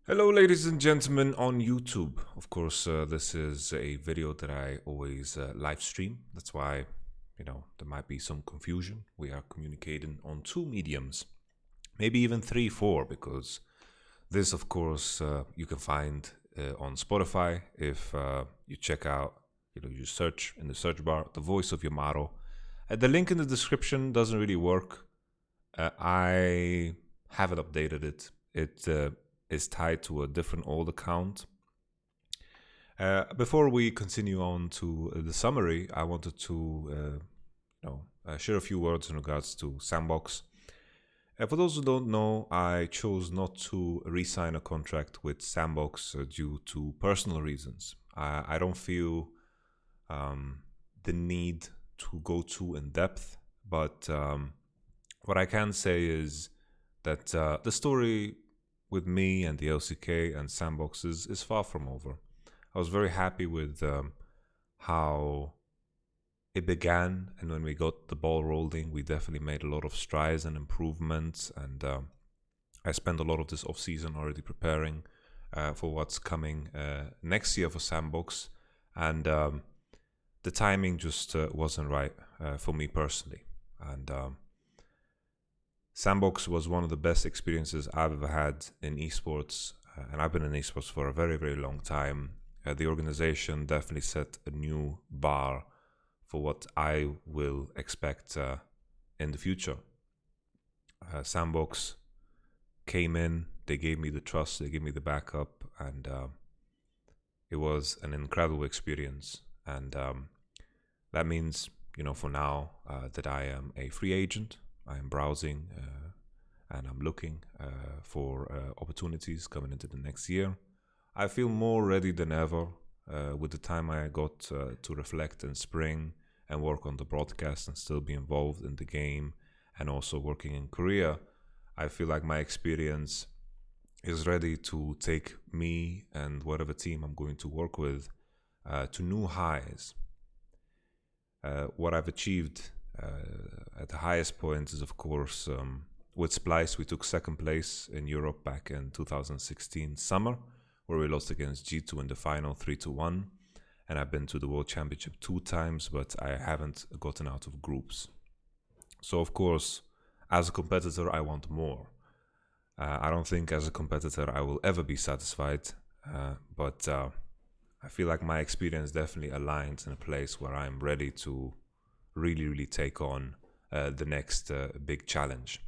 Hello, ladies and gentlemen on YouTube. Of course, this is a video that I always live stream. That's why, there might be some confusion. We are communicating on two mediums, maybe even three, four, because this, of course, you can find on Spotify if you check out, you search in the search bar, the voice of Yamato. The link in the description doesn't really work. I haven't updated it. It is tied to a different old account. Before we continue on to the summary, I wanted to share a few words in regards to Sandbox. For those who don't know, I chose not to re-sign a contract with Sandbox due to personal reasons. I don't feel the need to go too in depth, but what I can say is that the story with me and the LCK and Sandbox is far from over. I was very happy with how it began, and when we got the ball rolling, we definitely made a lot of strides and improvements. And I spent a lot of this off season already preparing for what's coming next year for Sandbox, and the timing just wasn't right for me personally. And Sandbox was one of the best experiences I've ever had in esports, and I've been in esports for a very, very long time. The organization definitely set a new bar for what I will expect in the future. Sandbox came in, they gave me the trust, they gave me the backup, and it was an incredible experience. And that means, for now, that I am a free agent. I am browsing and I'm looking for opportunities coming into the next year. I feel more ready than ever with the time I got to reflect in spring and work on the broadcast and still be involved in the game and also working in Korea. I feel like my experience is ready to take me and whatever team I'm going to work with to new highs. What I've achieved at the highest point is, of course, with Splice, we took second place in Europe back in 2016 summer, where we lost against G2 in the final 3-1. And I've been to the World Championship 2 times, but I haven't gotten out of groups. So, of course, as a competitor, I want more. I don't think as a competitor I will ever be satisfied, but I feel like my experience definitely aligns in a place where I'm ready to really, really take on the next big challenge.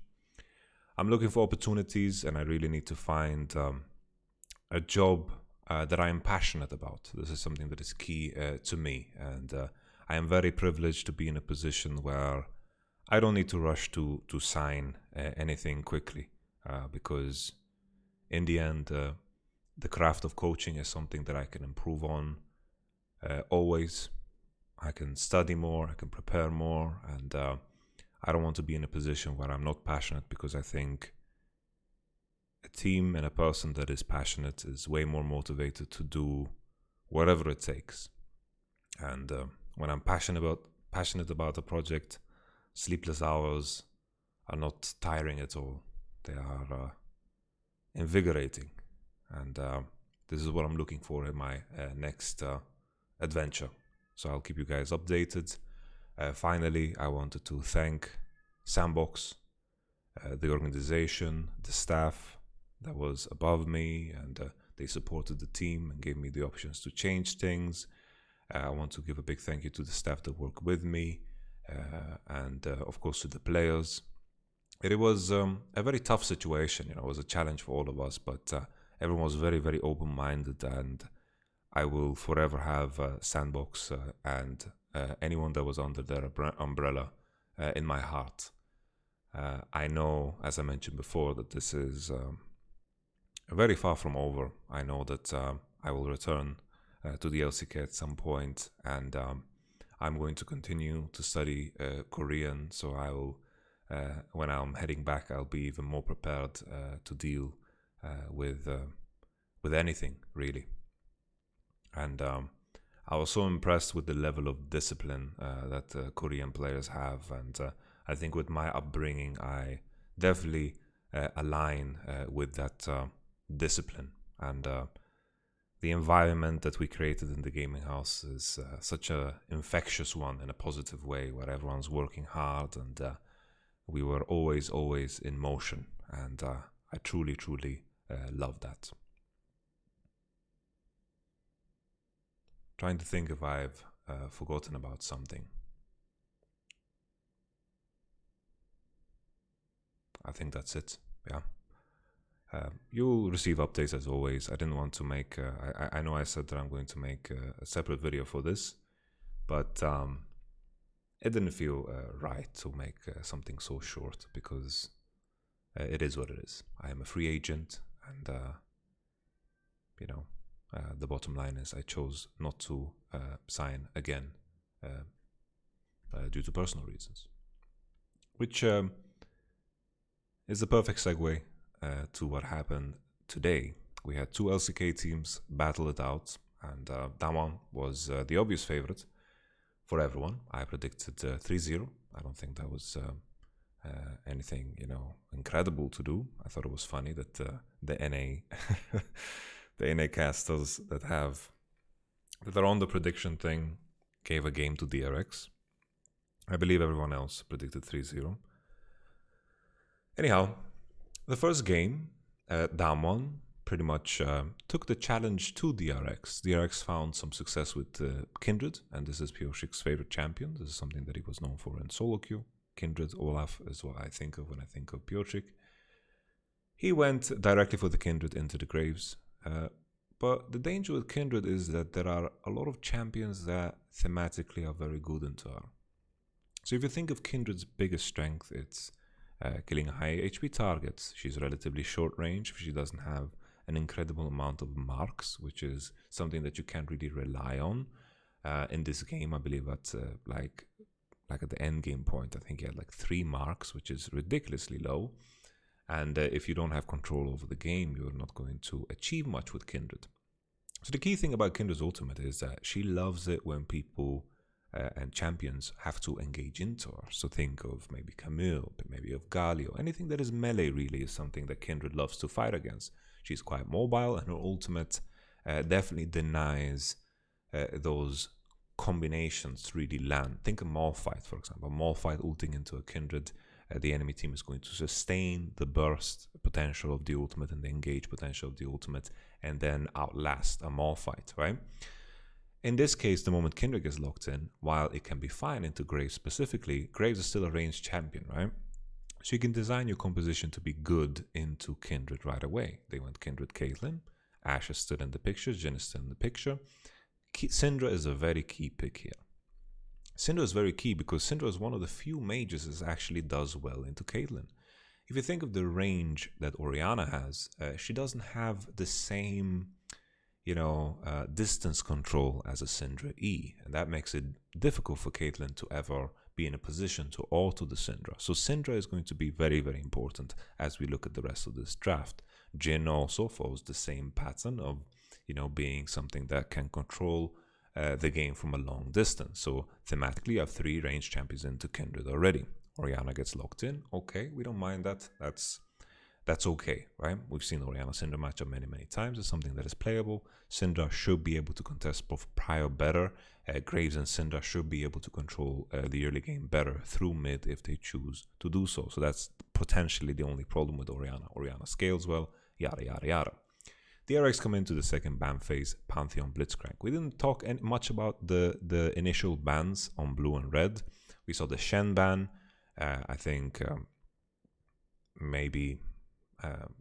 I'm looking for opportunities, and I really need to find a job that I am passionate about. This is something that is key to me, and I am very privileged to be in a position where I don't need to rush to sign anything quickly, because in the end, the craft of coaching is something that I can improve on always. I can study more, I can prepare more, and I don't want to be in a position where I'm not passionate, because I think a team and a person that is passionate is way more motivated to do whatever it takes. And when I'm passionate about a project, sleepless hours are not tiring at all. They are invigorating, and this is what I'm looking for in my next adventure. So I'll keep you guys updated. Finally, I wanted to thank Sandbox, the organization, the staff that was above me, and they supported the team and gave me the options to change things. I want to give a big thank you to the staff that work with me, and of course to the players. It was a very tough situation. It was a challenge for all of us, but everyone was very, very open-minded, and I will forever have Sandbox and anyone that was under their umbrella in my heart. I know, as I mentioned before, that this is very far from over. I know that I will return to the LCK at some point, and I'm going to continue to study Korean, so I will, when I'm heading back, I'll be even more prepared to deal with anything, really. And I was so impressed with the level of discipline that Korean players have, and I think with my upbringing, I definitely align with that discipline. And the environment that we created in the gaming house is such a infectious one in a positive way, where everyone's working hard, and we were always in motion, and I truly love that. Trying to think if I've forgotten about something. I think that's it. Yeah. You'll receive updates as always. I didn't want to make. I know I said that I'm going to make a separate video for this, but it didn't feel right to make something so short, because it is what it is. I am a free agent, and the bottom line is I chose not to sign again due to personal reasons, which is the perfect segue to what happened today. We had two LCK teams battle it out, and Damwon was the obvious favorite for everyone. I predicted 3-0. I don't think that was anything, incredible to do. I thought it was funny that the NA, the NA casters that are on the prediction thing gave a game to DRX. I believe everyone else predicted 3-0. Anyhow, the first game, Damwon pretty much took the challenge to DRX. DRX found some success with Kindred, and this is Piotrik's favorite champion. This is something that he was known for in solo queue. Kindred, Olaf is what I think of when I think of Piotrik. He went directly for the Kindred into the Graves. But the danger with Kindred is that there are a lot of champions that thematically are very good in Tar. So if you think of Kindred's biggest strength, it's killing high HP targets. She's relatively short range. She doesn't have an incredible amount of marks, which is something that you can't really rely on in this game. I believe that's like at the end game point, I think he had like 3 marks, which is ridiculously low. And if you don't have control over the game, you're not going to achieve much with Kindred. So the key thing about Kindred's ultimate is that she loves it when people and champions have to engage into her. So think of maybe Camille, maybe of Galio. Anything that is melee really is something that Kindred loves to fight against. She's quite mobile, and her ultimate definitely denies those combinations to really land. Think of Malphite, for example. Malphite ulting into a Kindred, the enemy team is going to sustain the burst potential of the ultimate and the engage potential of the ultimate, and then outlast a Malphite, right? In this case, the moment Kindred gets locked in, while it can be fine into Graves specifically, Graves is still a ranged champion, right? So you can design your composition to be good into Kindred right away. They went Kindred Caitlyn, Ashe is still in the picture, Jhin is still in the picture. Syndra is a very key pick here. Syndra is very key because Syndra is one of the few mages that actually does well into Caitlyn. If you think of the range that Orianna has, she doesn't have the same, distance control as a Syndra E, and that makes it difficult for Caitlyn to ever be in a position to auto the Syndra. So Syndra is going to be very, very important as we look at the rest of this draft. Jhin also follows the same pattern of being something that can control the game from a long distance. So thematically, you have 3 ranged champions into Kindred already. Orianna gets locked in. Okay, we don't mind that. That's okay, right? We've seen Orianna Syndra matchup many times. It's something that is playable. Syndra should be able to contest both prio better. Graves and Syndra should be able to control the early game better through mid if they choose to do so. So that's potentially the only problem with Orianna. Orianna scales well, yada yada yada. DRX come into the second ban phase, Pantheon Blitzcrank. We didn't talk much about the initial bans on blue and red. We saw the Shen ban. I think maybe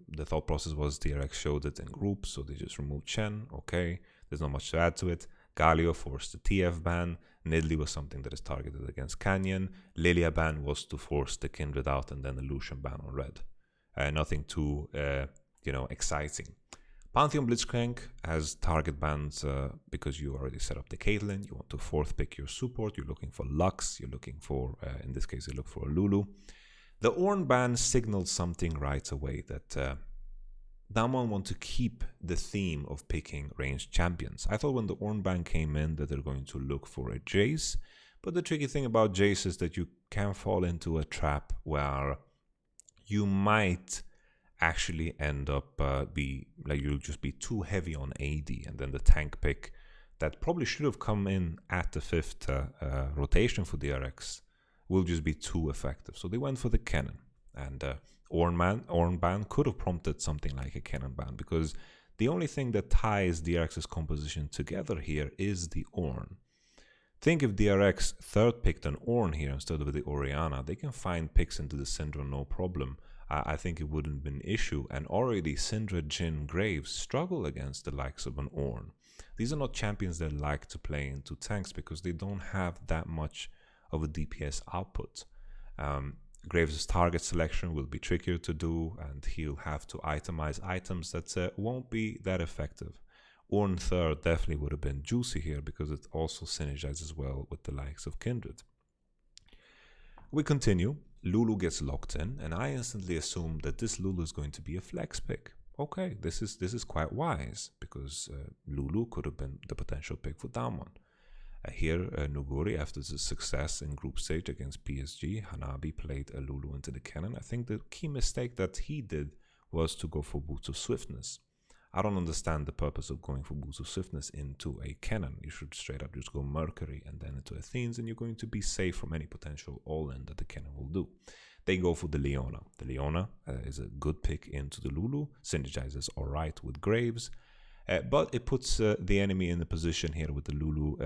the thought process was DRX showed it in groups, so they just removed Shen. Okay, there's not much to add to it. Galio forced the TF ban. Nidalee was something that is targeted against Canyon. Lilia ban was to force the Kindred out, and then the Lucian ban on red. Nothing too, exciting. Pantheon Blitzcrank has target bans because you already set up the Caitlyn. You want to 4th pick your support. You're looking for Lux. You're looking for, in this case, you look for a Lulu. The Ornn ban signaled something right away that Damwon want to keep the theme of picking ranged champions. I thought when the Ornn ban came in that they're going to look for a Jace, but the tricky thing about Jace is that you can fall into a trap where you might actually end up you'll just be too heavy on AD, and then the tank pick that probably should have come in at the 5th rotation for DRX will just be too effective. So they went for the cannon, and Ornn ban could have prompted something like a cannon ban, because the only thing that ties DRX's composition together here is the Ornn. Think if DRX third picked an Ornn here instead of the Orianna, they can find picks into the Syndra no problem. I think it wouldn't have been an issue, and already Syndra, Jhin, Graves struggle against the likes of an Ornn. These are not champions that like to play into tanks because they don't have that much of a DPS output. Graves' target selection will be trickier to do, and he'll have to itemize items that won't be that effective. Ornn third definitely would have been juicy here because it also synergizes well with the likes of Kindred. We continue. Lulu gets locked in, and I instantly assume that this Lulu is going to be a flex pick. Okay, this is quite wise, because Lulu could have been the potential pick for Damwon. Here, Nuguri, after the success in group stage against PSG, Hanabi played a Lulu into the cannon. I think the key mistake that he did was to go for Boots of Swiftness. I don't understand the purpose of going for Boots of Swiftness into a cannon. You should straight up just go Mercury and then into Athenes, and you're going to be safe from any potential all-in that the cannon will do. They go for the Leona. The Leona is a good pick into the Lulu, synergizes alright with Graves, but it puts the enemy in the position here with the Lulu,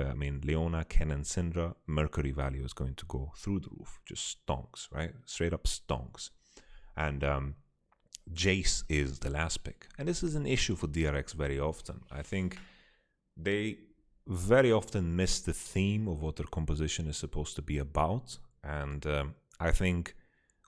Leona, Cannon, Syndra. Mercury value is going to go through the roof, just stonks, right? Straight up stonks. And Jace is the last pick, and this is an issue for DRX very often. I think they very often miss the theme of what their composition is supposed to be about, and I think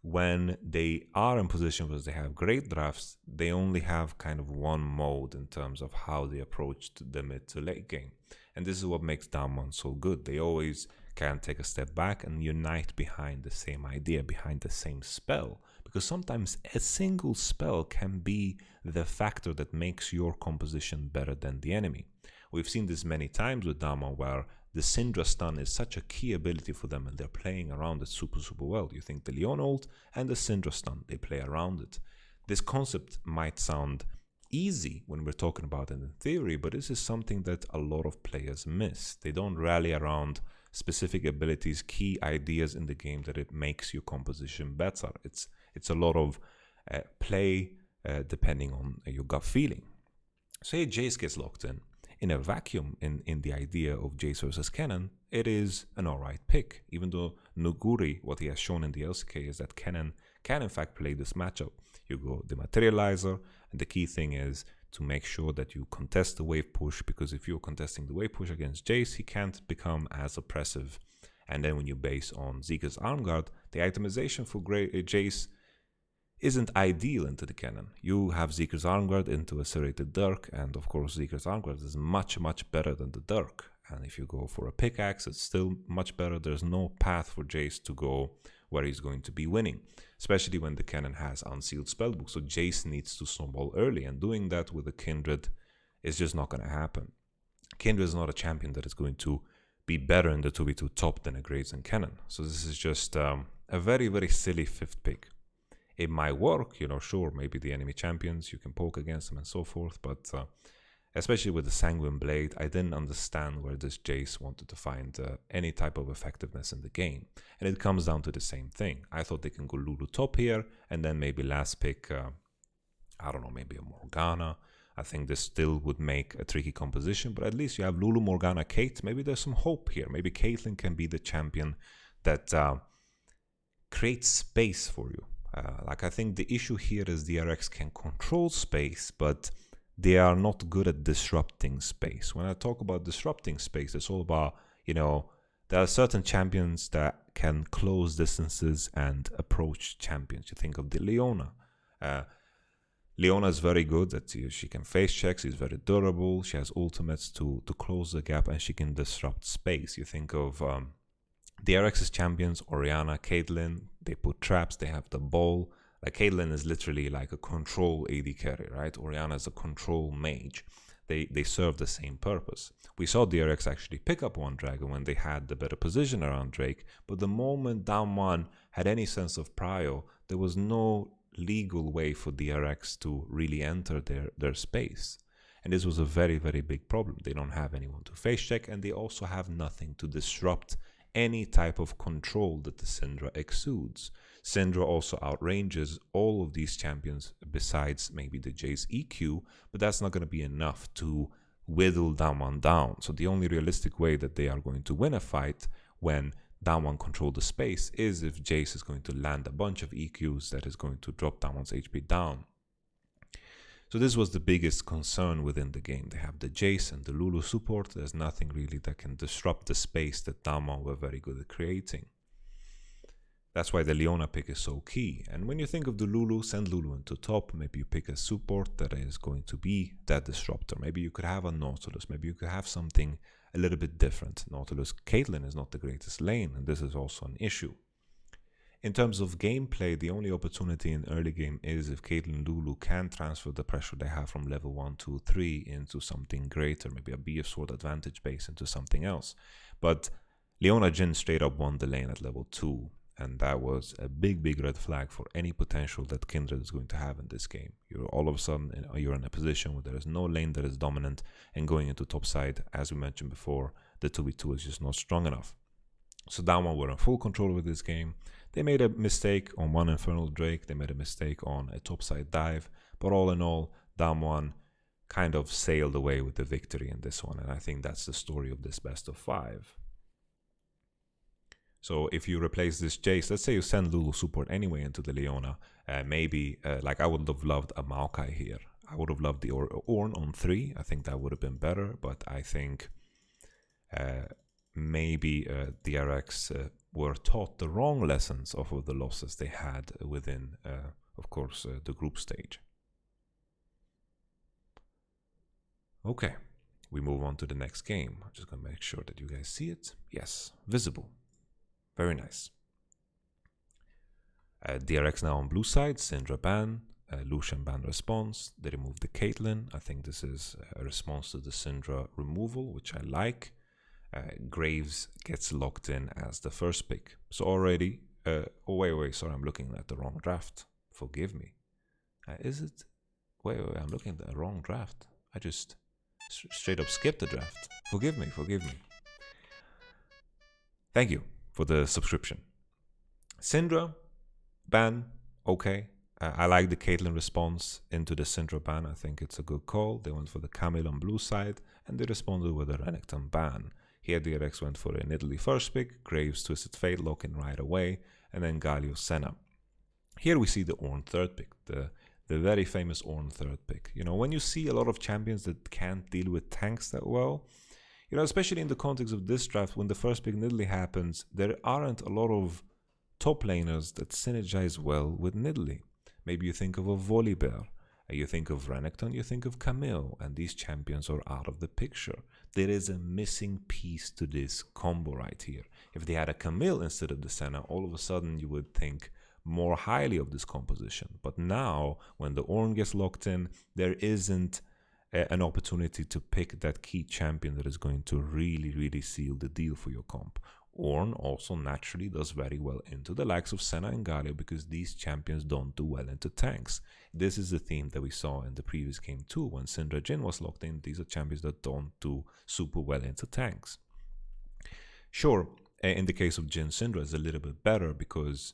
when they are in position where they have great drafts, they only have kind of one mode in terms of how they approach the mid to late game, and this is what makes Damwon so good. They always can take a step back and unite behind the same idea, behind the same spell, because sometimes a single spell can be the factor that makes your composition better than the enemy. We've seen this many times with Damwon, where the Syndra stun is such a key ability for them, and they're playing around it super well. You think the Leon ult and the Syndra stun, they play around it. This concept might sound easy when we're talking about it in theory, but this is something that a lot of players miss. They don't rally around specific abilities, key ideas in the game that it makes your composition better. It's a lot of play depending on your gut feeling. Say Jace gets locked in a vacuum in the idea of Jace versus Cannon, it is an alright pick. Even though Nuguri, what he has shown in the LCK is that Cannon can in fact play this matchup. You go Dematerializer, and the key thing is to make sure that you contest the wave push, because if you're contesting the wave push against Jace, he can't become as oppressive. And then when you base on Zeke's Armguard, the itemization for Jace isn't ideal into the cannon. You have Zeke's Armguard into a serrated Dirk, and of course Zeke's Armguard is much better than the Dirk. And if you go for a pickaxe, it's still much better. There's no path for Jace to go where he's going to be winning, especially when the cannon has unsealed spellbook. So Jace needs to snowball early, and doing that with a Kindred is just not going to happen. Kindred is not a champion that is going to be better in the 2v2 top than a Graves and Cannon. So this is just a very silly fifth pick. It might work, sure, maybe the enemy champions, you can poke against them and so forth, but especially with the Sanguine Blade, I didn't understand where this Jace wanted to find any type of effectiveness in the game. And it comes down to the same thing. I thought they can go Lulu top here, and then maybe last pick, I don't know, maybe a Morgana. I think this still would make a tricky composition, but at least you have Lulu, Morgana, Kate. Maybe there's some hope here. Maybe Caitlyn can be the champion that creates space for you. I think the issue here is DRX can control space, but they are not good at disrupting space. When I talk about disrupting space, it's all about, there are certain champions that can close distances and approach champions. You think of the Leona. Leona is very good at she can face checks, she's very durable, she has ultimates to close the gap, and she can disrupt space. You think of DRX's champions, Orianna, Caitlyn, they put traps, they have the ball. Like Caitlyn is literally like a control AD carry, right? Orianna is a control mage. They serve the same purpose. We saw DRX actually pick up one dragon when they had the better position around Drake, but the moment Damwon had any sense of prio, there was no legal way for DRX to really enter their space. And this was a very, very big problem. They don't have anyone to face check, and they also have nothing to disrupt any type of control that the Syndra exudes. Syndra also outranges all of these champions besides maybe the Jay's EQ, but that's not going to be enough to whittle Damwon down. So the only realistic way that they are going to win a fight when Damwon control the space is if Jace is going to land a bunch of EQs that is going to drop Damwon's HP down. So this was the biggest concern within the game. They have the Jace and the Lulu support. There's nothing really that can disrupt the space that Damwon were very good at creating. That's why the Leona pick is so key. And when you think of the Lulu, send Lulu into top. Maybe you pick a support that is going to be that disruptor. Maybe you could have a Nautilus. Maybe you could have something a little bit different. Nautilus Caitlyn is not the greatest lane, and this is also an issue. In terms of gameplay, the only opportunity in early game is if Caitlyn and Lulu can transfer the pressure they have from level 1, 2, 3 into something greater, maybe a BF Sword advantage base into something else. But Leona Jhin straight up won the lane at level 2, and that was a big, big red flag for any potential that Kindred is going to have in this game. You're all of a sudden, you're in a position where there is no lane that is dominant, and going into top side, as we mentioned before, the 2v2 is just not strong enough. So Damwon were in full control with this game. They made a mistake on one Infernal Drake, they made a mistake on a topside dive, but all in all, Damwon kind of sailed away with the victory in this one, and I think that's the story of this best of 5. So if you replace this Jace, let's say you send Lulu support anyway into the Leona, maybe, like I would have loved a Maokai here. I would have loved the Ornn on 3, I think that would have been better, but I think maybe DRX were taught the wrong lessons off of the losses they had within, of course, the group stage. Okay, we move on to the next game. I'm just going to make sure that you guys see it. Yes, visible. Very nice. DRX now on blue side, Syndra ban, Lucian ban response. They removed the Caitlyn. I think this is a response to the Syndra removal, which I like. Graves gets locked in as the first pick. So already, oh wait, sorry, I'm looking at the wrong draft. Forgive me. Is it? Wait, I'm looking at the wrong draft. I just straight up skipped the draft. Forgive me. Thank you for the subscription. Syndra ban, okay. I like the Caitlyn response into the Syndra ban. I think it's a good call. They went for the Camille on blue side, and they responded with a Renekton ban. Here DRX went for an Italy first pick, Graves Twisted Fate lock in right away, and then Galio Senna. Here we see the Ornn third pick, the very famous Ornn third pick. You know, when you see a lot of champions that can't deal with tanks that well, you know, especially in the context of this draft, when the first pick in Italy happens, there aren't a lot of top laners that synergize well with Nidalee. Maybe you think of a Volibear, you think of Renekton, you think of Camille, and these champions are out of the picture. There is a missing piece to this combo right here. If they had a Camille instead of the Senna, all of a sudden you would think more highly of this composition. But now, when the Ornn gets locked in, there isn't an opportunity to pick that key champion that is going to really, really seal the deal for your comp. Ornn also naturally does very well into the likes of Senna and Galio because these champions don't do well into tanks. This is the theme that we saw in the previous game too. When Syndra Jhin was locked in, these are champions that don't do super well into tanks. Sure, in the case of Jhin, Syndra is a little bit better because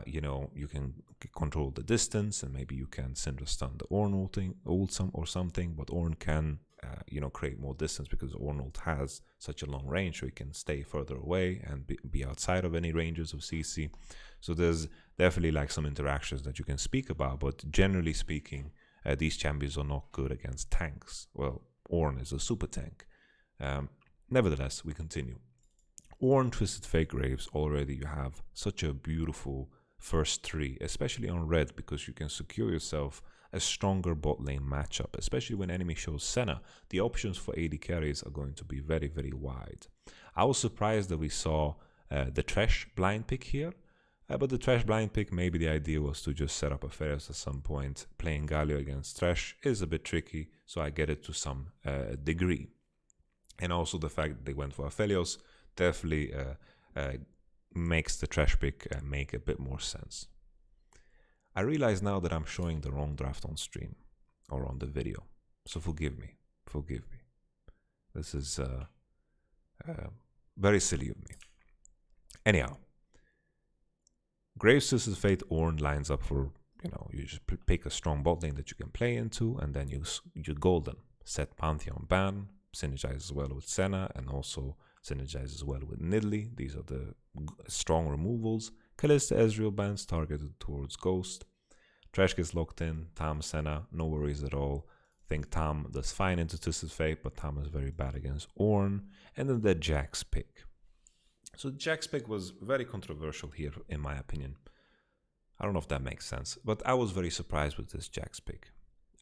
you know, you can control the distance and maybe you can Syndra stun the Ornn ult or something, but Ornn can you know, create more distance because Ornn ult has such a long range, so he can stay further away and be outside of any ranges of CC. So there's definitely like some interactions that you can speak about, but generally speaking, these champions are not good against tanks. Well, Ornn is a super tank. Nevertheless, we continue. Ornn, Twisted Fate, Graves, already you have such a beautiful first 3, especially on red, because you can secure yourself a stronger bot lane matchup, especially when enemy shows Senna. The options for AD carries are going to be very, very wide. I was surprised that we saw the Thresh blind pick here, but the Thresh blind pick, maybe the idea was to just set up a Pharos at some point. Playing Galio against Thresh is a bit tricky, so I get it to some degree. And also the fact that they went for Aphelios definitely makes the Thresh pick make a bit more sense. I realize now that I'm showing the wrong draft on stream or on the video. So forgive me. Forgive me. This is very silly of me. Anyhow, Graves Twisted Fate Ornn lines up for, you just pick a strong bot lane that you can play into, and then you golden. Set Pantheon ban, synergizes well with Senna, and also synergizes well with Nidalee. These are the strong removals. Kalista Ezreal bans targeted towards Ghost. Trash gets locked in. Tam Senna, no worries at all. I think Tam does fine into Twisted Fate, but Tam is very bad against Ornn. And then the Jax pick. So Jax pick was very controversial here, in my opinion. I don't know if that makes sense, but I was very surprised with this Jax pick.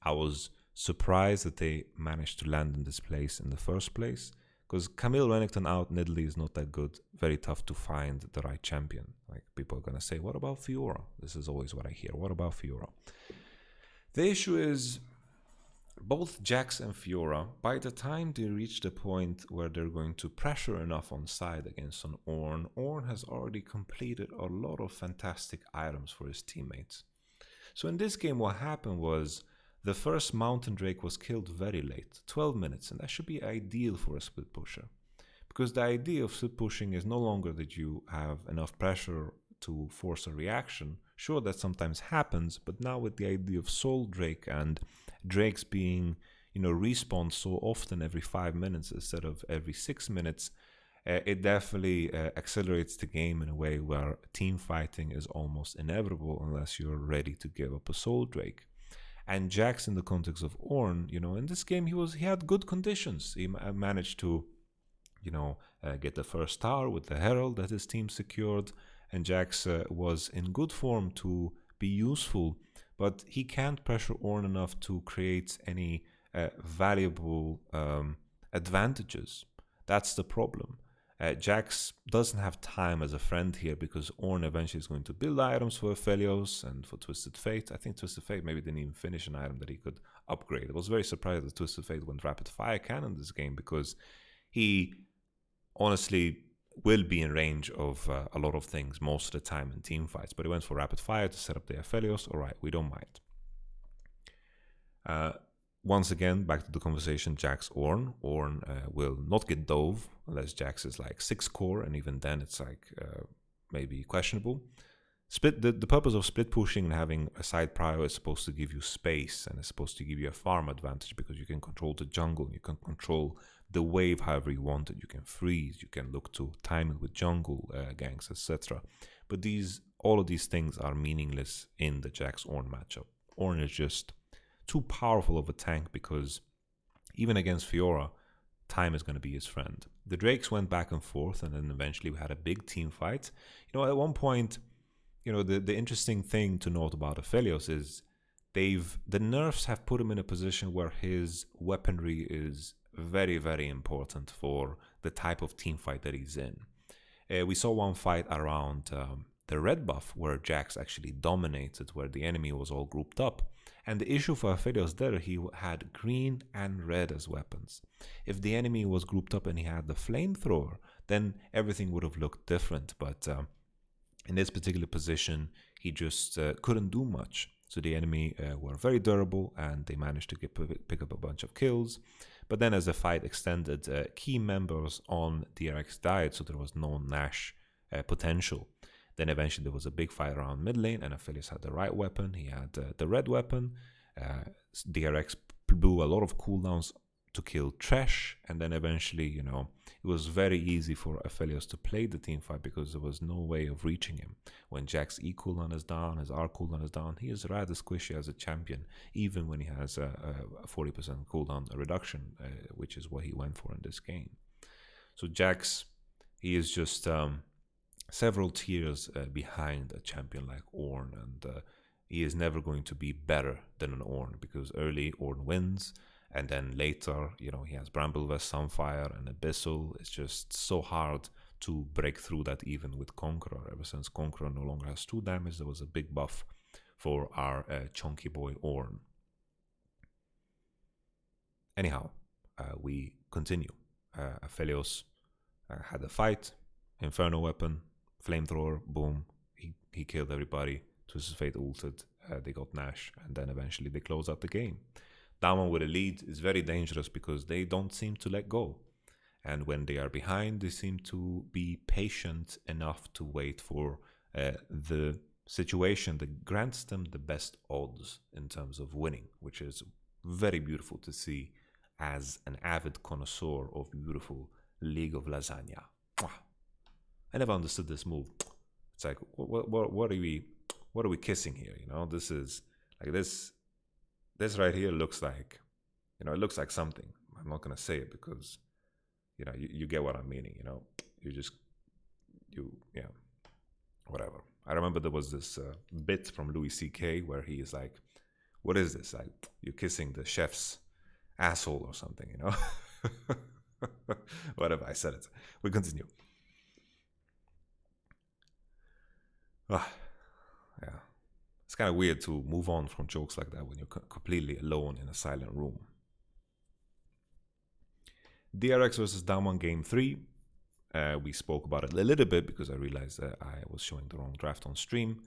I was surprised that they managed to land in this place in the first place, because Camille Renekton out Nidalee is not that good. Very tough to find the right champion. Like, people are going to say, what about Fiora? This is always what I hear. What about Fiora? The issue is, both Jax and Fiora, by the time they reach the point where they're going to pressure enough on side against an Ornn, Ornn has already completed a lot of fantastic items for his teammates. So in this game, what happened was, the first Mountain Drake was killed very late, 12 minutes, and that should be ideal for a split pusher. Because the idea of split pushing is no longer that you have enough pressure to force a reaction. Sure, that sometimes happens, but now with the idea of Soul Drake and Drakes being, respawned so often every 5 minutes instead of every 6 minutes, it definitely accelerates the game in a way where team fighting is almost inevitable unless you're ready to give up a Soul Drake. And Jax, in the context of Ornn, in this game he had good conditions. He managed to, get the first tower with the Herald that his team secured, and Jax was in good form to be useful, but he can't pressure Ornn enough to create any valuable advantages. That's the problem. Jax doesn't have time as a friend here because Ornn eventually is going to build items for Aphelios and for Twisted Fate. I think Twisted Fate maybe didn't even finish an item that he could upgrade. I was very surprised that Twisted Fate went Rapid Fire Cannon this game because he honestly will be in range of a lot of things most of the time in team fights. But he went for Rapid Fire to set up the Aphelios. All right, we don't mind. Once again, back to the conversation, Jax Ornn. Ornn will not get dove unless Jax is like 6 core, and even then it's like maybe questionable. The purpose of split pushing and having a side prio is supposed to give you space, and it's supposed to give you a farm advantage because you can control the jungle, you can control the wave however you want it, you can freeze, you can look to time it with jungle ganks, etc. But all of these things are meaningless in the Jax Ornn matchup. Ornn is just too powerful of a tank because even against Fiora, time is going to be his friend. The Drakes went back and forth, and then eventually we had a big team fight. At one point, the interesting thing to note about Aphelios is the nerfs have put him in a position where his weaponry is very, very important for the type of team fight that he's in. We saw one fight around the red buff where Jax actually dominated, where the enemy was all grouped up. And the issue for Aphelios there, he had green and red as weapons. If the enemy was grouped up and he had the flamethrower, then everything would have looked different. But in this particular position, he just couldn't do much. So the enemy were very durable and they managed to pick up a bunch of kills. But then as the fight extended, key members on DRX died, so there was no Nash potential. Then eventually there was a big fight around mid lane, and Aphelios had the right weapon. He had the red weapon. DRX blew a lot of cooldowns to kill Trash, and then eventually, it was very easy for Aphelios to play the team fight because there was no way of reaching him. When Jack's E cooldown is down, his R cooldown is down, he is rather squishy as a champion, even when he has a 40% cooldown reduction, which is what he went for in this game. So Jax, he is just several tiers behind a champion like Ornn, and he is never going to be better than an Ornn because early Ornn wins, and then later, he has Bramblevest, Sunfire, and Abyssal. It's just so hard to break through that even with Conqueror. Ever since Conqueror no longer has 2 damage, there was a big buff for our chunky boy Ornn. Anyhow, we continue. Aphelios had a fight, Inferno weapon, flamethrower, boom, he killed everybody. Twisted Fate ulted, they got Nash, and then eventually they close out the game. Damwon with a lead is very dangerous because they don't seem to let go. And when they are behind, they seem to be patient enough to wait for the situation that grants them the best odds in terms of winning, which is very beautiful to see as an avid connoisseur of beautiful League of Lasagna. I never understood this move. It's like, what are we kissing here? You know, this is like this right here looks like, you know, it looks like something. I'm not gonna say it because, you know, you get what I'm meaning. You know, yeah, whatever. I remember there was this bit from Louis C.K. where he is like, "What is this? Like, you're kissing the chef's asshole or something?" You know. Whatever. I said it. We continue. Yeah, it's kind of weird to move on from jokes like that when you're completely alone in a silent room. DRX versus Damwon Game 3. We spoke about it a little bit because I realized that I was showing the wrong draft on stream.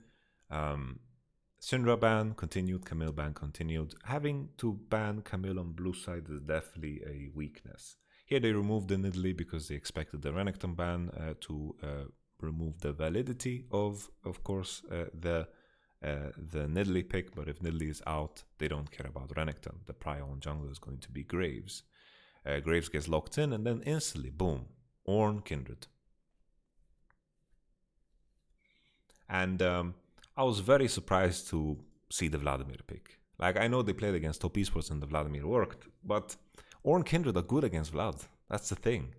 Syndra ban continued, Camille ban continued. Having to ban Camille on blue side is definitely a weakness. Here they removed the Nidalee because they expected the Renekton ban to remove the validity of course, the Nidalee pick. But if Nidalee is out, they don't care about Renekton. The prio on jungle is going to be Graves. Graves gets locked in, and then instantly, boom, Ornn, Kindred. And I was very surprised to see the Vladimir pick. Like, I know they played against top esports and the Vladimir worked, but Ornn, Kindred are good against Vlad. That's the thing.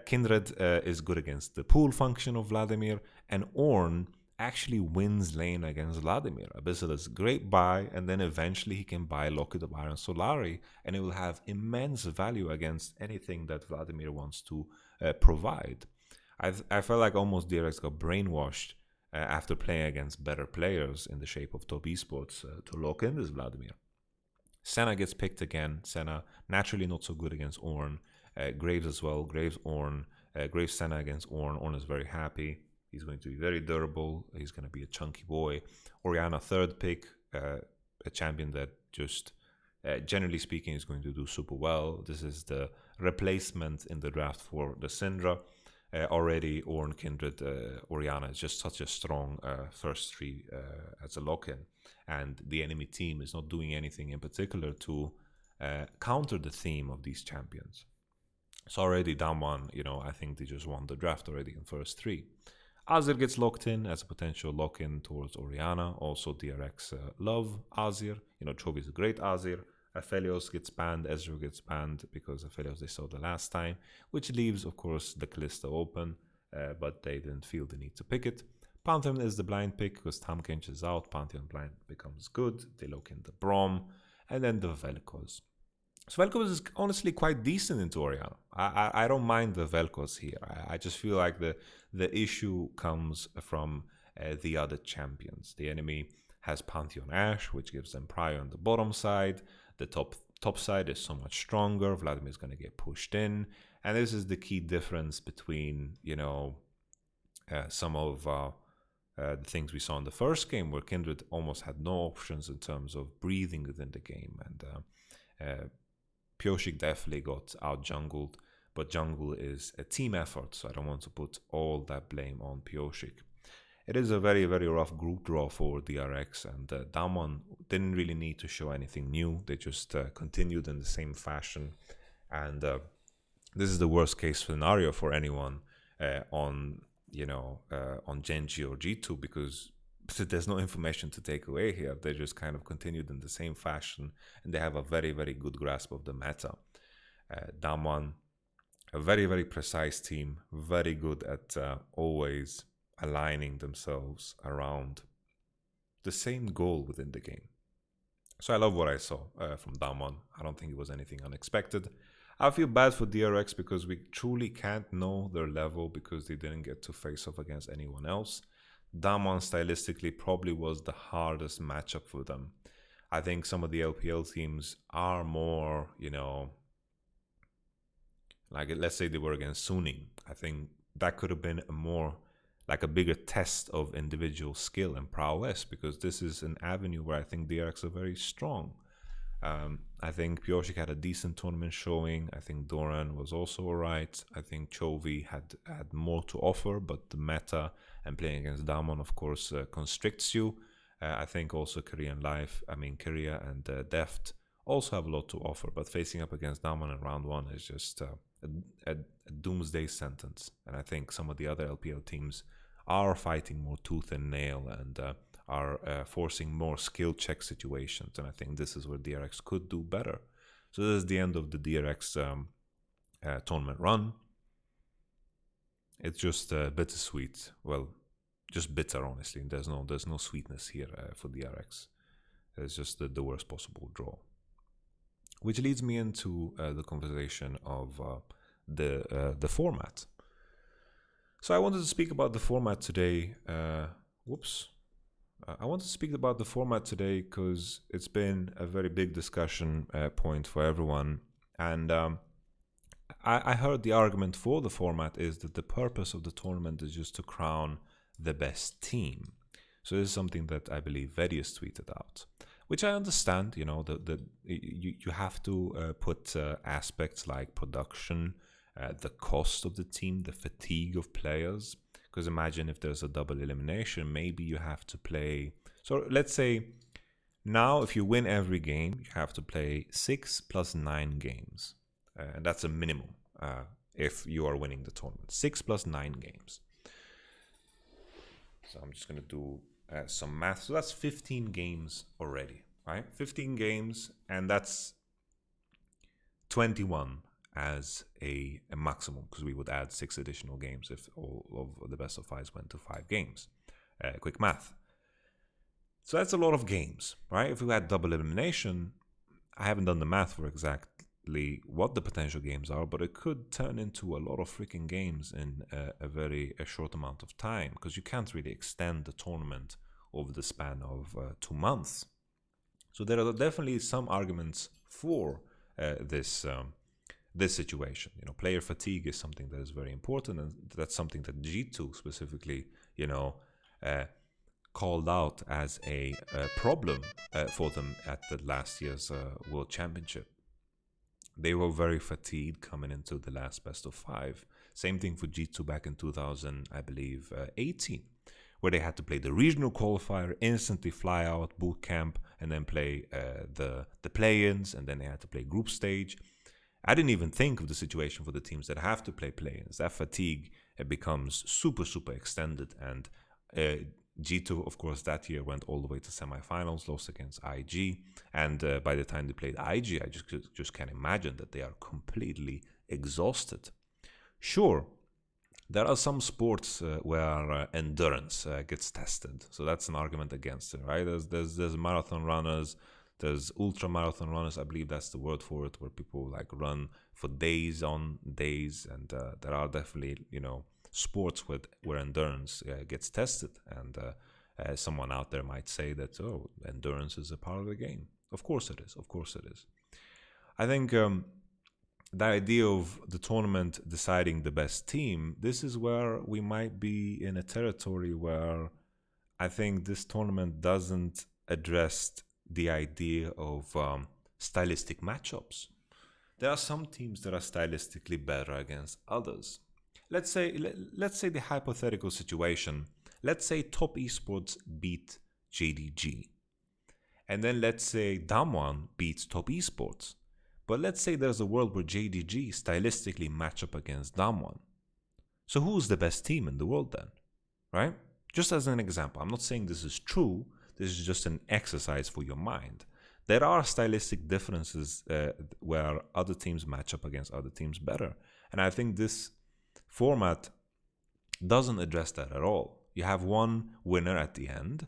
Kindred is good against the pool function of Vladimir, and Ornn actually wins lane against Vladimir. Abyssal is great buy, and then eventually he can buy Locket of Iron Solari, and it will have immense value against anything that Vladimir wants to provide. I felt like almost DRX got brainwashed after playing against better players in the shape of top esports to lock in this Vladimir. Senna gets picked again. Senna naturally not so good against Ornn. Graves as well. Graves, Ornn. Graves, Senna against Ornn. Ornn is very happy. He's going to be very durable. He's going to be a chunky boy. Orianna, third pick, a champion that just, generally speaking, is going to do super well. This is the replacement in the draft for the Syndra. Already, Ornn, Kindred, Orianna is just such a strong first three as a lock-in. And the enemy team is not doing anything in particular to counter the theme of these champions. So already Damwon, you know, I think they just won the draft already in first three. Azir gets locked in as a potential lock-in towards Orianna. Also DRX love Azir. You know, Chovy is a great Azir. Aphelios gets banned. Ezreal gets banned because Aphelios they saw the last time, which leaves, of course, the Kalista open, but they didn't feel the need to pick it. Pantheon is the blind pick because Tahm is out. Pantheon blind becomes good. They lock in the Braum, and then the Vel'Koz. So Vel'Koz is honestly quite decent into Orianna. I don't mind the Vel'Koz here. I just feel like the issue comes from the other champions. The enemy has Pantheon Ashe, which gives them prio on the bottom side. The top side is so much stronger. Vladimir is going to get pushed in, and this is the key difference between, you know, some of the things we saw in the first game, where Kindred almost had no options in terms of breathing within the game, and Pewdiepie definitely got out jungled, but jungle is a team effort, so I don't want to put all that blame on Pewdiepie. It is a very, very rough group draw for DRX, and Damwon didn't really need to show anything new. They just continued in the same fashion, and this is the worst case scenario for anyone on Genji or G2, because there's no information to take away here. They just kind of continued in the same fashion, and they have a very, very good grasp of the meta. Damwon, a very, very precise team, very good at always aligning themselves around the same goal within the game. So I love what I saw from Damwon. I don't think it was anything unexpected. I feel bad for DRX because we truly can't know their level because they didn't get to face off against anyone else. Damwon stylistically probably was the hardest matchup for them. I think some of the LPL teams are more, you know, like let's say they were against Suning. I think that could have been a more like a bigger test of individual skill and prowess, because this is an avenue where I think DRX are very strong. I think Pewdiepie had a decent tournament showing. I think Doran was also alright. I think Chovy had more to offer, but the meta and playing against Damon, of course, constricts you. I think also Korea and Deft also have a lot to offer, but facing up against Damon in round one is just a doomsday sentence. And I think some of the other LPL teams are fighting more tooth and nail and are forcing more skill check situations. And I think this is where DRX could do better. So this is the end of the DRX tournament run. It's just bittersweet. Well, just bitter, honestly. There's no sweetness here for DRX. It's just the worst possible draw. Which leads me into the conversation of the format. So I wanted to speak about the format today. I want to speak about the format today because it's been a very big discussion point for everyone. And I heard the argument for the format is that the purpose of the tournament is just to crown the best team. So this is something that I believe Vedius tweeted out, which I understand. You know, you have to put aspects like production, the cost of the team, the fatigue of players. Because imagine if there's a double elimination, maybe you have to play. So let's say now if you win every game, you have to play 6 + 9 games. And that's a minimum if you are winning the tournament. 6 + 9 games. So I'm just going to do some math. So that's 15 games already, right? 15 games, and that's 21 as a maximum, because we would add 6 additional games if all of the best of 5s went to 5 games. Quick math. So that's a lot of games, right? If we had double elimination, I haven't done the math for exactly what the potential games are, but it could turn into a lot of freaking games in a very short amount of time, because you can't really extend the tournament over the span of 2 months. So there are definitely some arguments for this situation. You know, player fatigue is something that is very important, and that's something that G2 specifically, called out as a problem for them at the last year's World Championship. They were very fatigued coming into the last best of 5. Same thing for G2 back in 2000, I believe, 18, where they had to play the regional qualifier, instantly fly out, boot camp, and then play the play-ins, and then they had to play group stage. I didn't even think of the situation for the teams that have to play play-ins. That fatigue becomes super, super extended. And G2, of course, that year went all the way to semifinals, lost against IG. And by the time they played IG, I just can't imagine that they are completely exhausted. Sure, there are some sports where endurance gets tested. So that's an argument against it, right? There's marathon runners. There's ultra marathon runners, I believe that's the word for it, where people like run for days on days, and there are definitely sports where endurance gets tested, and someone out there might say that endurance is a part of the game. Of course it is. I think the idea of the tournament deciding the best team, this is where we might be in a territory where I think this tournament doesn't address the idea of stylistic matchups. There are some teams that are stylistically better against others. Let's say the hypothetical situation. Let's say Top Esports beat JDG, and then let's say Damwon beats Top Esports. But let's say there's a world where JDG stylistically match up against Damwon. So who's the best team in the world then, right? Just as an example, I'm not saying this is true. This is just an exercise for your mind. There are stylistic differences where other teams match up against other teams better. And I think this format doesn't address that at all. You have one winner at the end.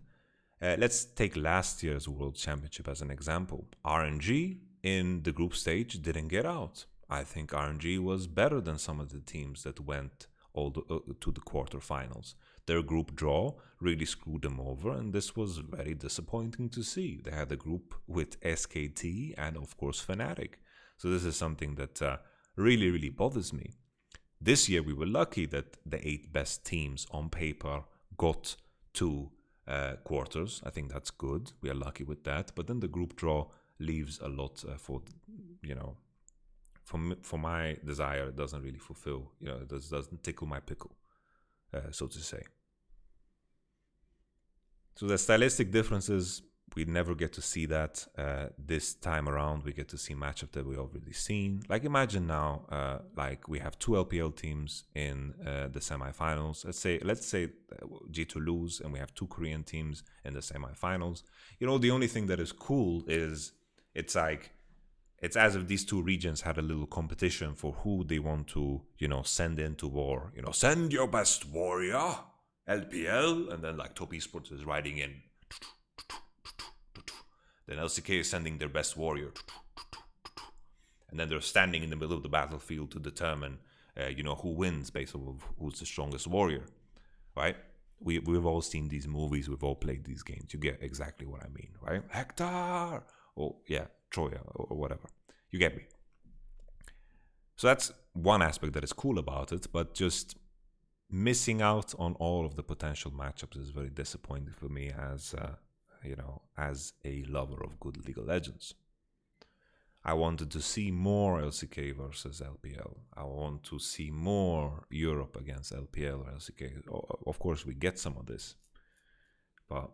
Let's take last year's World Championship as an example. RNG in the group stage didn't get out. I think RNG was better than some of the teams that went to the quarterfinals. Their group draw really screwed them over, and this was very disappointing to see. They had a group with SKT and, of course, Fnatic. So this is something that really, really bothers me. This year, we were lucky that the 8 best teams on paper got to quarters. I think that's good. We are lucky with that. But then the group draw leaves a lot for, for my desire. It doesn't really fulfill, it doesn't tickle my pickle, so to say. So the stylistic differences, we never get to see that. This time around, we get to see matchup that we already seen. Like imagine now, like we have 2 LPL teams in the semifinals. Let's say G2 lose, and we have 2 Korean teams in the semifinals. The only thing that is cool is it's as if these 2 regions had a little competition for who they want to, send into war. Send your best warrior, LPL, and then like Top Esports is riding in. Then LCK is sending their best warrior. And then they're standing in the middle of the battlefield to determine, who wins based on who's the strongest warrior, right? We've all seen these movies. We've all played these games. You get exactly what I mean, right? Hector! Or, yeah, Troya, or whatever. You get me. So that's one aspect that is cool about it, but just missing out on all of the potential matchups is very disappointing for me as a lover of good League of Legends. I wanted to see more LCK versus LPL. I want to see more Europe against LPL or LCK. Of course, we get some of this, but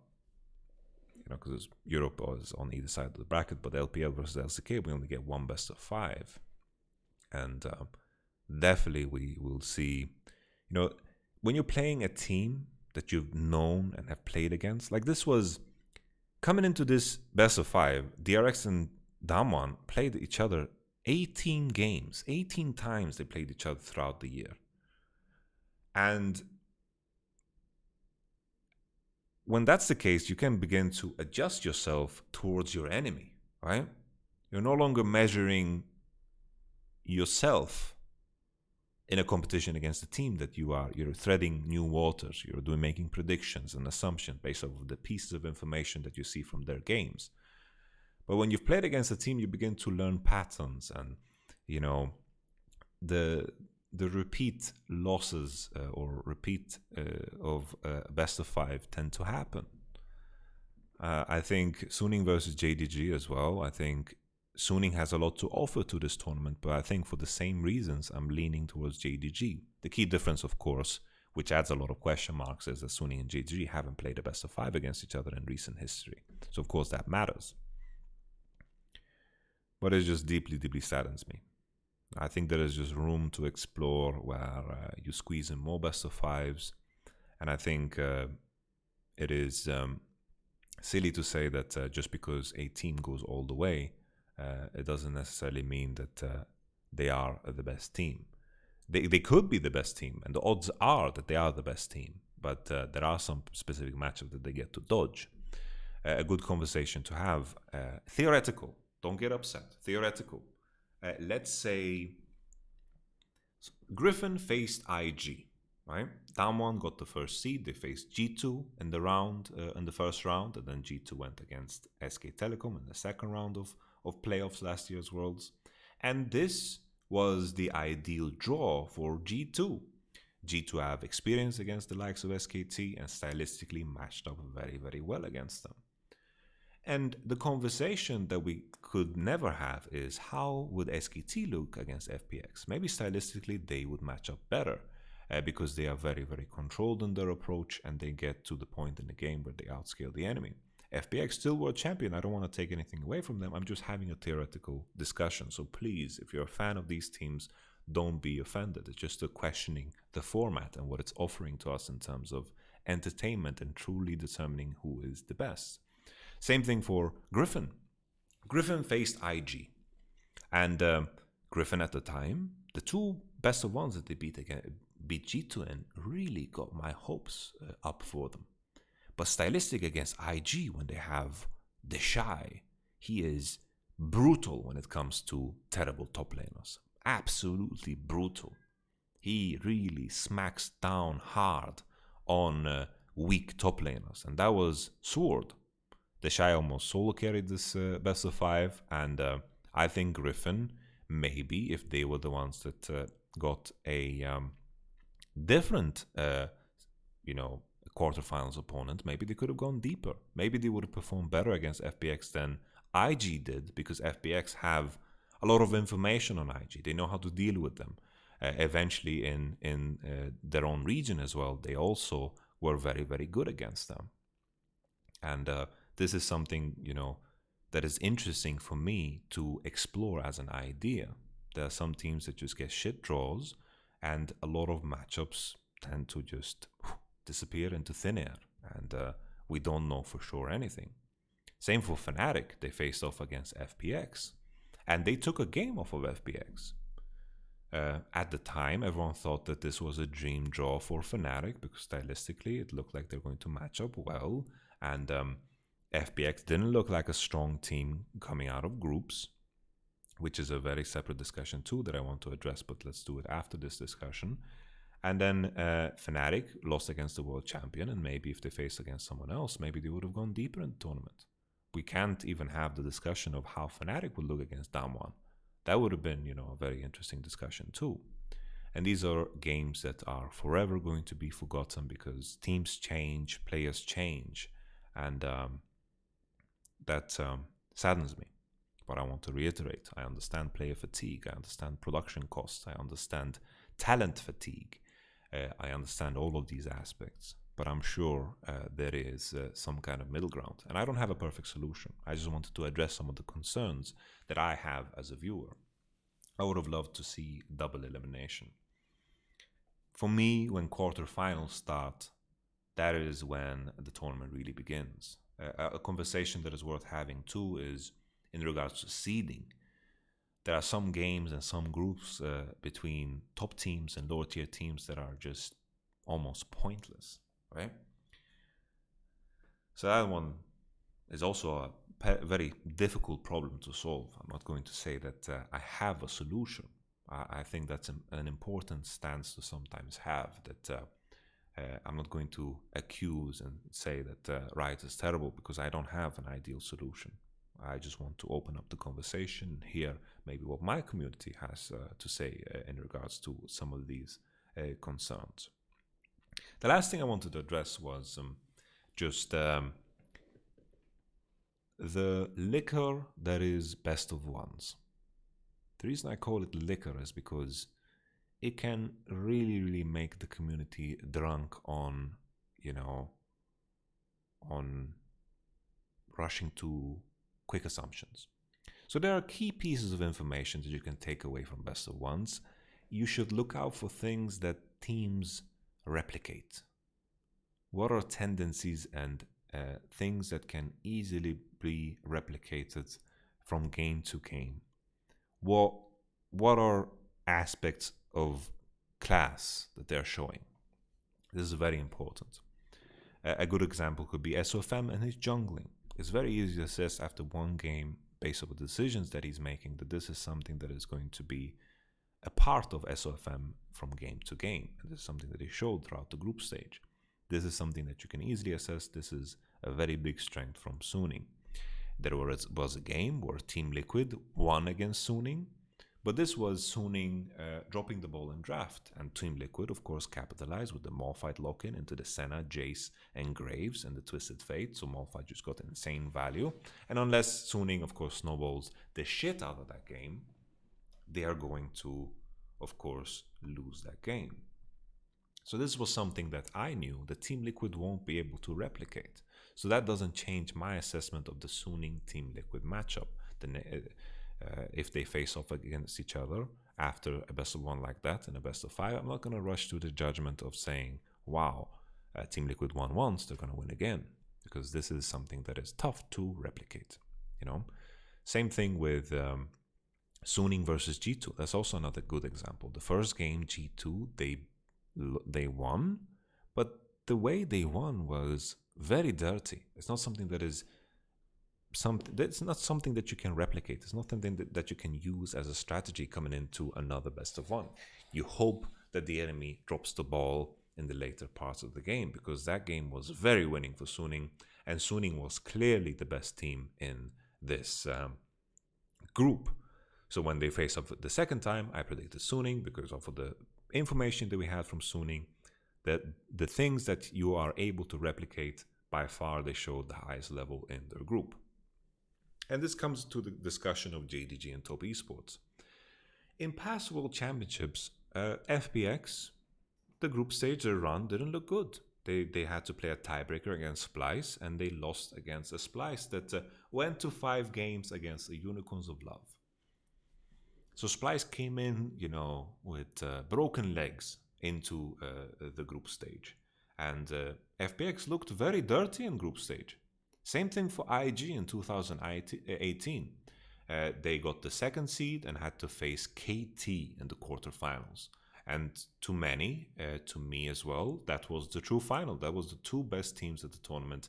because Europe was on either side of the bracket, but LPL versus LCK, we only get 1 best of 5, and definitely we will see. When you're playing a team that you've known and have played against, like this was. Coming into this best of 5, DRX and Damwon played each other 18 games. 18 times they played each other throughout the year. And when that's the case, you can begin to adjust yourself towards your enemy, right? You're no longer measuring yourself in a competition against the team that you're threading new waters. You're making predictions and assumptions based off of the pieces of information that you see from their games. But when you've played against a team, you begin to learn patterns, and the repeat losses or repeat of best of 5 tend to happen. I think Suning versus JDG as well. I think Suning has a lot to offer to this tournament, but I think for the same reasons, I'm leaning towards JDG. The key difference, of course, which adds a lot of question marks, is that Suning and JDG haven't played a best of 5 against each other in recent history. So, of course, that matters. But it just deeply, deeply saddens me. I think there is just room to explore where you squeeze in more best of 5s. And I think it is silly to say that just because a team goes all the way, it doesn't necessarily mean that they are the best team. They could be the best team, and the odds are that they are the best team, but there are some specific matchups that they get to dodge. A good conversation to have. Theoretical. Don't get upset. Theoretical. Let's say Griffin faced IG, right? Damwon got the first seed. They faced G2 in the first round, and then G2 went against SK Telecom in the second round of playoffs last year's Worlds. And this was the ideal draw for G2. G2 have experience against the likes of SKT and stylistically matched up very, very well against them. And the conversation that we could never have is, how would SKT look against FPX? Maybe stylistically they would match up better because they are very, very controlled in their approach, and they get to the point in the game where they outscale the enemy. FPX still world champion. I don't want to take anything away from them. I'm just having a theoretical discussion. So please, if you're a fan of these teams, don't be offended. It's just a questioning the format and what it's offering to us in terms of entertainment and truly determining who is the best. Same thing for Griffin. Griffin faced IG. And Griffin at the time, the 2 best of 1s that they beat G2 and really got my hopes up for them. But stylistic against IG, when they have the Shy, he is brutal when it comes to terrible top laners. Absolutely brutal. He really smacks down hard on weak top laners. And that was Sword. The Shy almost solo carried this best of 5. And I think Griffin maybe if they were the ones that got a different, quarterfinals opponent, maybe they could have gone deeper. Maybe they would have performed better against FPX than IG did, because FPX have a lot of information on IG. They know how to deal with them. Eventually, in their own region as well, they also were very, very good against them. And this is something, that is interesting for me to explore as an idea. There are some teams that just get shit draws, and a lot of matchups tend to just disappear into thin air, and we don't know for sure anything. Same for Fnatic. They faced off against FPX, and they took a game off of FPX. At the time, everyone thought that this was a dream draw for Fnatic, because stylistically it looked like they're going to match up well, and FPX didn't look like a strong team coming out of groups, which is a very separate discussion too that I want to address, but let's do it after this discussion. And then Fnatic lost against the world champion, and maybe if they faced against someone else, maybe they would have gone deeper in the tournament. We can't even have the discussion of how Fnatic would look against Damwon. That would have been, a very interesting discussion too. And these are games that are forever going to be forgotten, because teams change, players change, and that saddens me. But I want to reiterate, I understand player fatigue, I understand production costs, I understand talent fatigue, I understand all of these aspects, but I'm sure there is some kind of middle ground. And I don't have a perfect solution. I just wanted to address some of the concerns that I have as a viewer. I would have loved to see double elimination. For me, when quarterfinals start, that is when the tournament really begins. A conversation that is worth having too is in regards to seeding. There are some games and some groups between top teams and lower tier teams that are just almost pointless, right? So that one is also a very difficult problem to solve. I'm not going to say that I have a solution. I think that's an important stance to sometimes have, that I'm not going to accuse and say that Riot is terrible, because I don't have an ideal solution. I just want to open up the conversation and hear maybe what my community has to say in regards to some of these concerns. The last thing I wanted to address was just the Liqour that is best of ones. The reason I call it Liqour is because it can really, really make the community drunk on, on rushing to quick assumptions. So there are key pieces of information that you can take away from best of ones. You should look out for things that teams replicate. What are tendencies and things that can easily be replicated from game to game? What are aspects of class that they're showing? This is very important. A good example could be SOFM and his jungling. It's very easy to assess after one game, based on the decisions that he's making, that this is something that is going to be a part of SOFM from game to game. And this is something that he showed throughout the group stage. This is something that you can easily assess. This is a very big strength from Suning. There was a game where Team Liquid won against Suning, but this was Suning dropping the ball in draft, and Team Liquid, of course, capitalized with the Malphite lock-in into the Senna, Jace, and Graves and the Twisted Fate, so Malphite just got insane value. And unless Suning, of course, snowballs the shit out of that game, they are going to, of course, lose that game. So this was something that I knew that Team Liquid won't be able to replicate. So that doesn't change my assessment of the Suning Team Liquid matchup. If they face off against each other after a best of one like that and a best of five, I'm not going to rush to the judgment of saying, wow, Team Liquid won once, they're going to win again, because this is something that is tough to replicate. Same thing with Suning versus G2. That's also another good example. The first game, G2, they won, but the way they won was very dirty. It's not something that is that's not something that you can replicate. It's not something that you can use as a strategy coming into another best of one. You hope that the enemy drops the ball in the later parts of the game, because that game was very winning for Suning, and Suning was clearly the best team in this group. So when they face up the second time, I predicted Suning because of the information that we had from Suning, that the things that you are able to replicate, by far they showed the highest level in their group. And this comes to the discussion of JDG and Top Esports. In past World Championships, FPX, the group stage, their run didn't look good. They had to play a tiebreaker against Splice, and they lost against a Splice that went to 5 games against the Unicorns of Love. So Splice came in, with broken legs into the group stage. And FPX looked very dirty in group stage. Same thing for IG in 2018. They got the second seed and had to face KT in the quarterfinals. And to many, to me as well, that was the true final. That was the 2 best teams at the tournament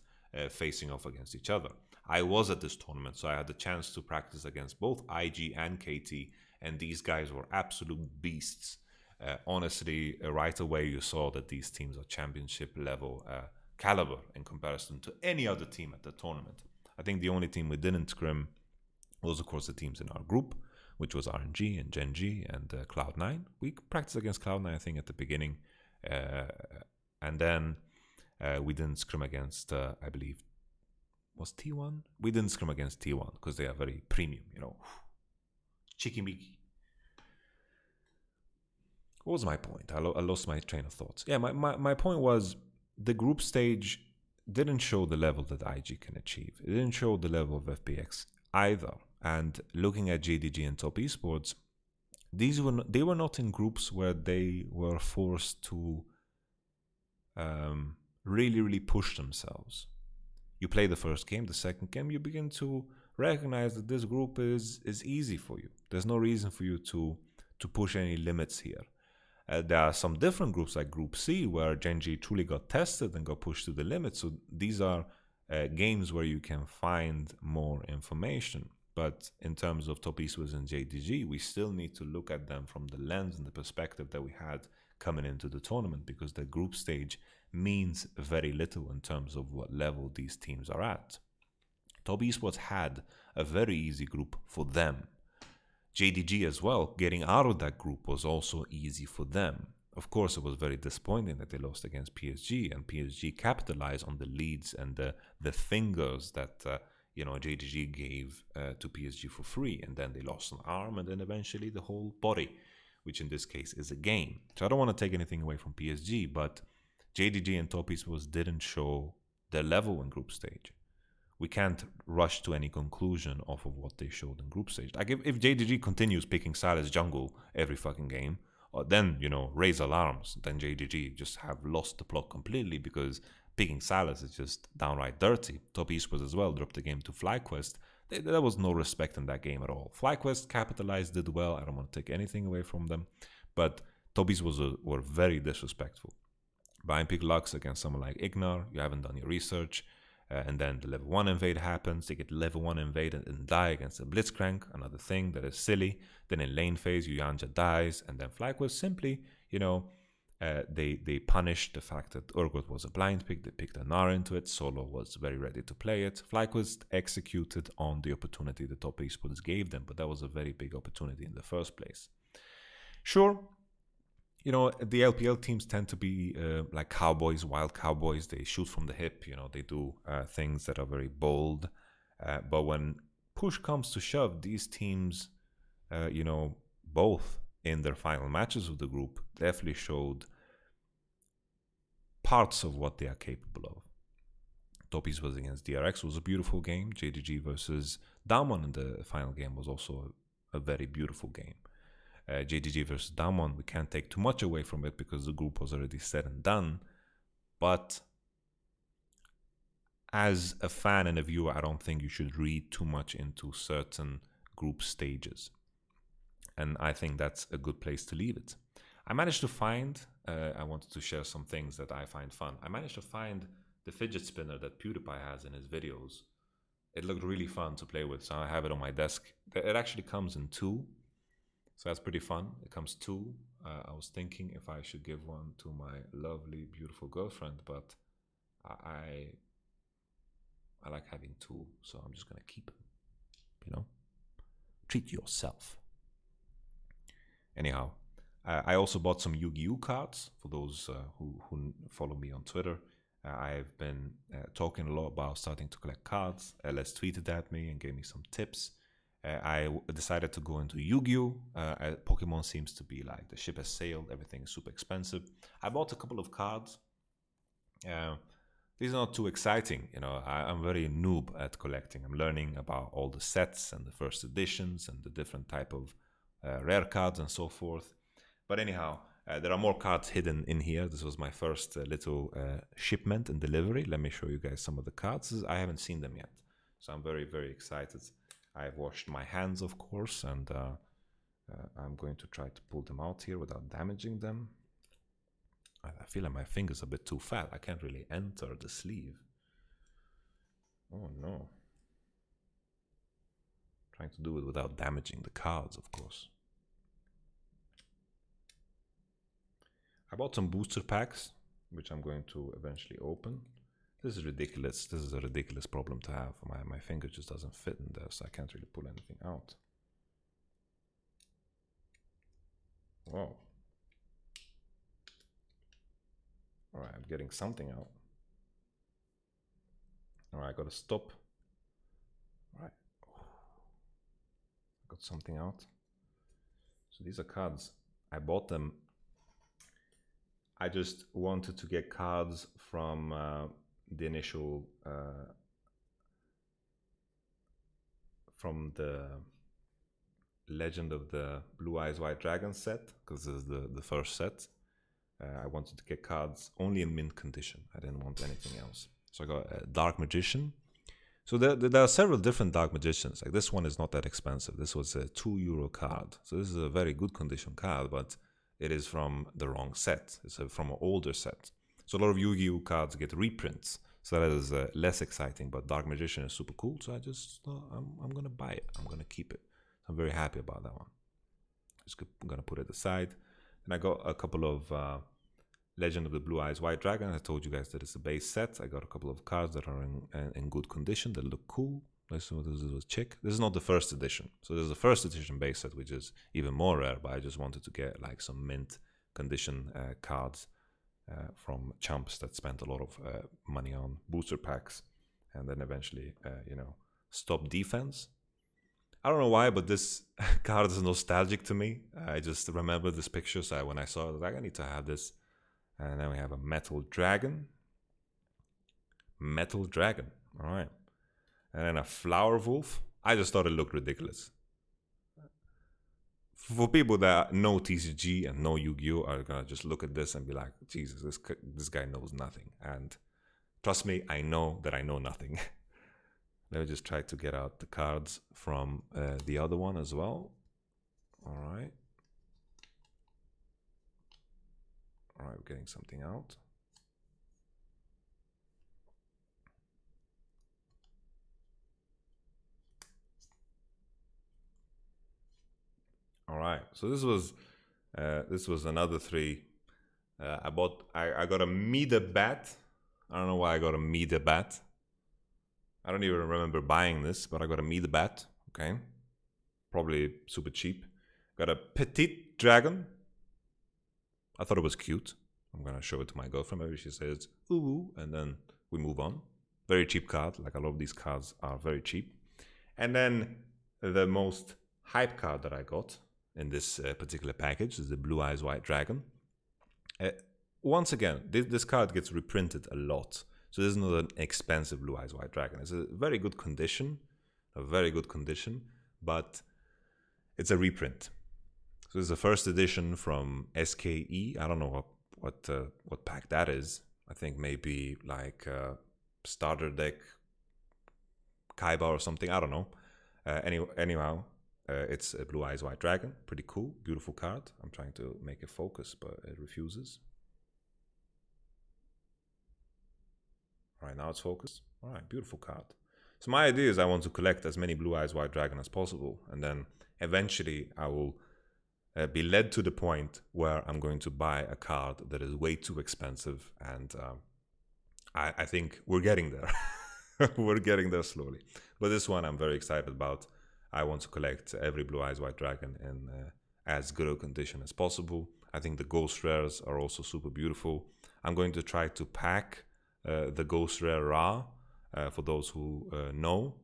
facing off against each other. I was at this tournament, so I had the chance to practice against both IG and KT, and these guys were absolute beasts. Honestly, right away you saw that these teams are championship level caliber in comparison to any other team at the tournament. I think the only team we didn't scrim was, of course, the teams in our group, which was RNG and Gen G and Cloud9. We practiced against Cloud9, I think, at the beginning. And then we didn't scrim against, I believe, was T1? We didn't scrim against T1 because they are very premium, Chicky-micky. What was my point? I lost my train of thoughts. Yeah, my point was the group stage didn't show the level that IG can achieve. It didn't show the level of FPX either. And looking at JDG and Top Esports, they were not in groups where they were forced to really push themselves. You play the first game, the second game, you begin to recognize that this group is easy for you. There's no reason for you to push any limits here. There are some different groups like Group C where Gen G truly got tested and got pushed to the limit. So these are games where you can find more information. But in terms of Top Esports and JDG, we still need to look at them from the lens and the perspective that we had coming into the tournament, because the group stage means very little in terms of what level these teams are at. Top Esports had a very easy group for them. JDG as well, getting out of that group was also easy for them. Of course, it was very disappointing that they lost against PSG, and PSG capitalized on the leads and the fingers that JDG gave to PSG for free, and then they lost an arm and then eventually the whole body, which in this case is a game. So I don't want to take anything away from PSG, but JDG and Top Esports didn't show their level in group stage. We can't rush to any conclusion off of what they showed in group stage. Like if JDG continues picking Silas jungle every fucking game, then, raise alarms. Then JDG just have lost the plot completely, because picking Silas is just downright dirty. Top Esports as well dropped the game to FlyQuest. There was no respect in that game at all. FlyQuest capitalized, did well. I don't want to take anything away from them. But Top Esports were very disrespectful. Blind pick Lux against someone like Ignar. You haven't done your research. And then the level 1 invade happens. They get level 1 invade and die against a Blitzcrank, another thing that is silly. Then in lane phase, Yuyanja dies, and then FlyQuest simply, they punished the fact that Urgot was a blind pick. They picked a Gnar into it. Solo was very ready to play it. FlyQuest executed on the opportunity the Top Esports gave them, but that was a very big opportunity in the first place. Sure, the LPL teams tend to be like cowboys, wild cowboys. They shoot from the hip, they do things that are very bold. But when push comes to shove, these teams, both in their final matches of the group, definitely showed parts of what they are capable of. Top Esports against DRX was a beautiful game. JDG versus Damwon in the final game was also a very beautiful game. JDG versus Damwon, we can't take too much away from it because the group was already said and done. But as a fan and a viewer, I don't think you should read too much into certain group stages. And I think that's a good place to leave it. I managed to find, I wanted to share some things that I find fun. I managed to find the fidget spinner that Pewdiepie has in his videos. It looked really fun to play with, so I have it on my desk. It actually comes in 2. So that's pretty fun. It comes 2. I was thinking if I should give one to my lovely, beautiful girlfriend, but I like having 2, so I'm just gonna keep it. Treat yourself. anyhow, I also bought some Yu-Gi-Oh cards for those who follow me on Twitter. I've been talking a lot about starting to collect cards. Les tweeted at me and gave me some tips. I decided to go into Yu-Gi-Oh! Pokemon seems to be like the ship has sailed. Everything is super expensive. I bought a couple of cards. These are not too exciting. You know, I'm very noob at collecting. I'm learning about all the sets and the first editions and the different type of rare cards and so forth. But anyhow, there are more cards hidden in here. This was my first little shipment and delivery. Let me show you guys some of the cards. I haven't seen them yet, so I'm very, very excited. I've washed my hands, of course, and I'm going to try to pull them out here without damaging them. I feel like my finger's a bit too fat. I can't really enter the sleeve. Oh no. Trying to do it without damaging the cards, of course. I bought some booster packs, which I'm going to eventually open. This is ridiculous. This is a ridiculous problem to have. My finger just doesn't fit in there, so I can't really pull anything out. Whoa. Alright, I'm getting something out. Alright, I gotta stop. Alright. Got something out. So these are cards. I bought them. I just wanted to get cards from the initial from the Legend of the Blue Eyes White Dragon set, because this is the first set. I wanted to get cards only in mint condition. I didn't want anything else. So I got a Dark Magician. So there are several different Dark Magicians. Like this one is not that expensive. This was a €2 card. So this is a very good condition card, but it is from the wrong set. It's from an older set. So a lot of Yu-Gi-Oh cards get reprints. So that is less exciting, but Dark Magician is super cool. So I just thought I'm going to buy it. I'm going to keep it. I'm very happy about that one. I'm going to put it aside. And I got a couple of Legend of the Blue Eyes White Dragon. I told you guys that it's a base set. I got a couple of cards that are in good condition, that look cool. This is check. This is not the first edition. So there's the first edition base set, which is even more rare, but I just wanted to get like some mint condition cards from chumps that spent a lot of money on booster packs and then eventually, stop defense. I don't know why, but this card is nostalgic to me. I just remember this picture, so when I saw it, I was like, I need to have this. And then we have a Metal Dragon. Metal Dragon, all right. And then a Flower Wolf. I just thought it looked ridiculous. For people that know TCG and know Yu-Gi-Oh are gonna just look at this and be like, Jesus, this guy knows nothing. And trust me, I know that I know nothing. Let me just try to get out the cards from the other one as well. All right. All right, we're getting something out. All right, so this was another three. I got a Mida Bat. I don't know why I got a Mida Bat. I don't even remember buying this, but I got a Mida Bat. Okay, probably super cheap. Got a Petite Dragon. I thought it was cute. I'm gonna show it to my girlfriend. Maybe she says ooh, and then we move on. Very cheap card. Like a lot of these cards are very cheap. And then the most hype card that I got in this particular package is the Blue Eyes White Dragon. Once again, this card gets reprinted a lot. So this is not an expensive Blue Eyes White Dragon. It's a very good condition, but it's a reprint. So this is the first edition from SKE. I don't know what pack that is. I think maybe like starter deck, Kaiba or something. I don't know. Anyhow, it's a Blue Eyes White Dragon. Pretty cool, beautiful card. I'm trying to make it focus, but it refuses. All right, now it's focused. All right, beautiful card. So my idea is I want to collect as many Blue Eyes White Dragon as possible, and then eventually I will be led to the point where I'm going to buy a card that is way too expensive, and I think we're getting there. We're getting there slowly. But this one I'm very excited about. I want to collect every Blue Eyes White Dragon in as good a condition as possible. I think the ghost rares are also super beautiful. I'm going to try to pack the ghost rare Ra, for those who know,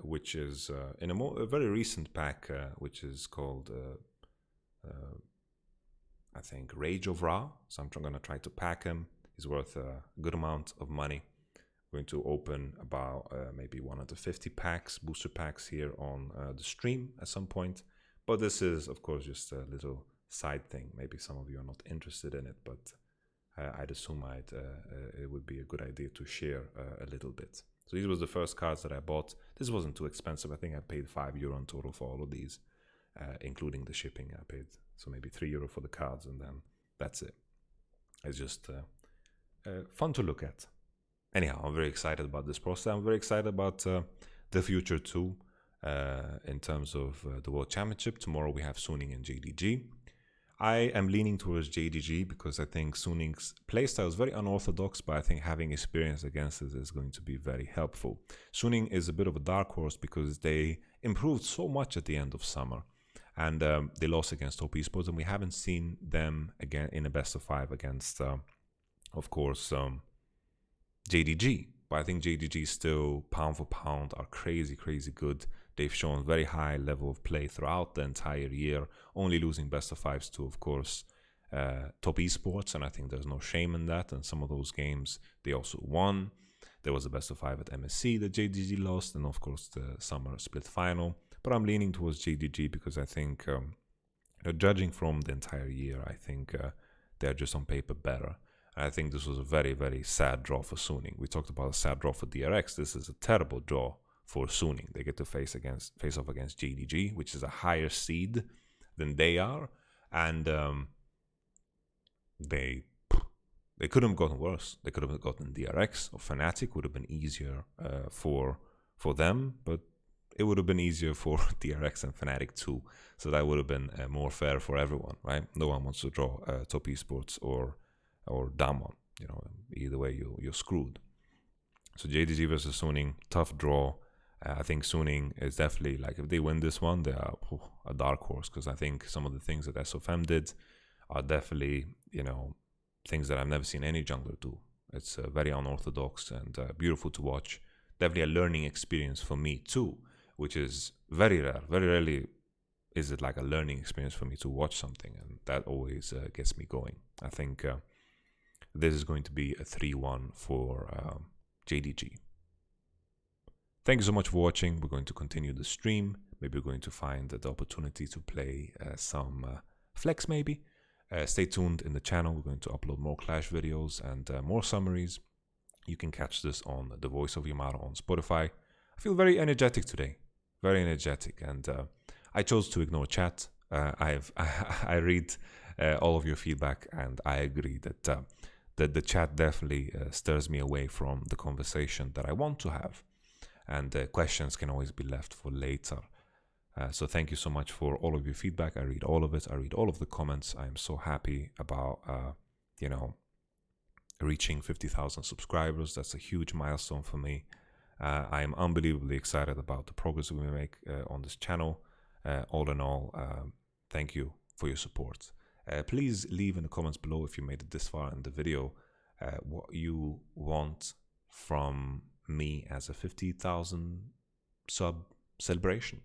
which is in a very recent pack, which is called I think Rage of Ra. So I'm going to try to pack him. He's worth a good amount of money. I'm going to open about maybe 150 packs, booster packs here on the stream at some point. But this is, of course, just a little side thing. Maybe some of you are not interested in it, but I'd assume it would be a good idea to share a little bit. So these was the first cards that I bought. This wasn't too expensive. I think I paid €5 in total for all of these, including the shipping. I paid so maybe €3 for the cards, and then that's it. It's just fun to look at. Anyhow, I'm very excited about this process. I'm very excited about the future too, in terms of the World Championship. Tomorrow we have Suning and JDG. I am leaning towards JDG because I think Suning's playstyle is very unorthodox, but I think having experience against it is going to be very helpful. Suning is a bit of a dark horse because they improved so much at the end of summer, and they lost against Top Esports, and we haven't seen them again in a best of 5 against, of course, JDG. But I think JDG still, pound for pound, are crazy good. They've shown very high level of play throughout the entire year, only losing best of 5s to, of course, Top Esports, and I think there's no shame in that. And some of those games they also won. There was a best of 5 at MSC that JDG lost, and of course the summer split final. But I'm leaning towards JDG because I think, judging from the entire year, I think they're just on paper better. And I think this was a very sad draw for Suning. We talked about a sad draw for DRX. This is a terrible draw for Suning. They get to face off against JDG, which is a higher seed than they are, and they couldn't have gotten worse. They could have gotten DRX or Fnatic. Would have been easier for them, but it would have been easier for DRX and Fnatic too. So that would have been more fair for everyone, right? No one wants to draw Top Esports or Damwon. You know, either way you're screwed. So JDG versus Suning, tough draw. I think Suning is definitely, like, if they win this one, they are a dark horse, because I think some of the things that SOFM did are definitely, you know, things that I've never seen any jungler do. It's very unorthodox and beautiful to watch. Definitely a learning experience for me too, which is very rare. Very rarely is it like a learning experience for me to watch something, and that always gets me going. I think this is going to be a 3-1 for JDG. Thank you so much for watching. We're going to continue the stream. Maybe we're going to find the opportunity to play some flex maybe. Stay tuned in the channel. We're going to upload more Clash videos and more summaries. You can catch this on The Voice of Yamato on Spotify. I feel very energetic today. Very energetic. And I chose to ignore chat. I read all of your feedback, and I agree that the chat definitely stirs me away from the conversation that I want to have. And questions can always be left for later. So thank you so much for all of your feedback. I read all of it. I read all of the comments. I am so happy about, reaching 50,000 subscribers. That's a huge milestone for me. I am unbelievably excited about the progress we make on this channel. All in all, thank you for your support. Please leave in the comments below, if you made it this far in the video, what you want from me as a 50,000 sub celebration.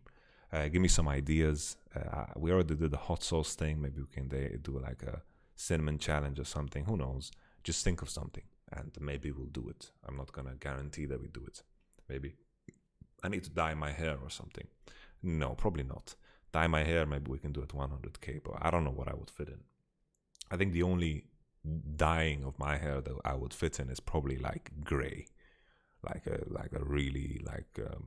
Give me some ideas. We already did the hot sauce thing. Maybe we can do like a cinnamon challenge or something. Who knows? Just think of something, and maybe we'll do it. I'm not gonna guarantee that we do it. Maybe I need to dye my hair or something. No, probably not. Dye my hair, maybe we can do it 100k, but I don't know what I would fit in. I think the only dyeing of my hair that I would fit in is probably like gray. Like a really like a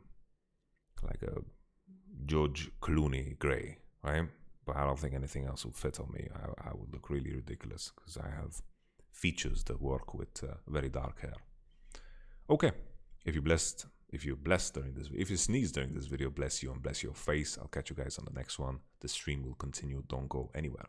George Clooney gray, right? But I don't think anything else would fit on me. I would look really ridiculous because I have features that work with very dark hair. Okay, if you're blessed during this, if you sneeze during this video, bless you and bless your face. I'll catch you guys on the next one. The stream will continue. Don't go anywhere.